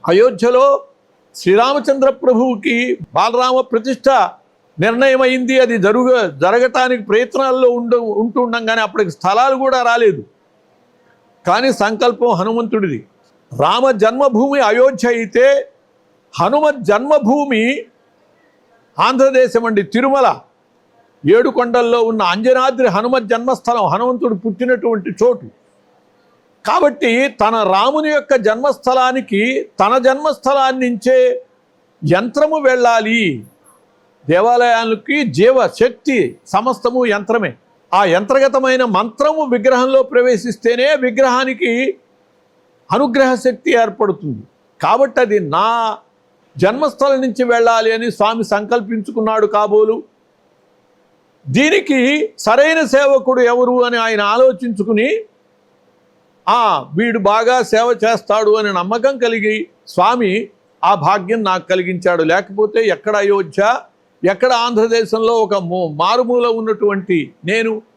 అయోధ్యలో శ్రీరామచంద్ర ప్రభువుకి బాలరామ ప్రతిష్ట నిర్ణయమైంది. అది జరగటానికి ప్రయత్నాల్లో ఉంటుండగానే అప్పటికి స్థలాలు కూడా రాలేదు. కానీ సంకల్పం హనుమంతుడిది. రామ జన్మభూమి అయోధ్య అయితే హనుమత్ జన్మభూమి ఆంధ్రదేశం అండి, తిరుమల. ఏడుకొండల్లో ఉన్న అంజనాద్రి హనుమత్ జన్మస్థలం, హనుమంతుడు పుట్టినటువంటి చోటు. కాబట్టి తన రాముని యొక్క జన్మస్థలానికి తన జన్మస్థలాన్ని నుంచే యంత్రము వెళ్ళాలి. దేవాలయాలకి జీవశక్తి సమస్తము యంత్రమే. ఆ యంత్రగతమైన మంత్రము విగ్రహంలో ప్రవేశిస్తేనే విగ్రహానికి అనుగ్రహ శక్తి ఏర్పడుతుంది. కాబట్టి అది నా జన్మస్థలం నుంచి వెళ్ళాలి అని స్వామి సంకల్పించుకున్నాడు కాబోలు. దీనికి సరైన సేవకుడు ఎవరు అని ఆయన ఆలోచించుకుని వీడు బాగా సేవ చేస్తాడు అని నమ్మకం కలిగి స్వామి ఆ భాగ్యం నాకు కలిగించాడు. లేకపోతే ఎక్కడ అయోధ్య, ఎక్కడ ఆంధ్రదేశంలో ఒక మారుమూల ఉన్నటువంటి నేను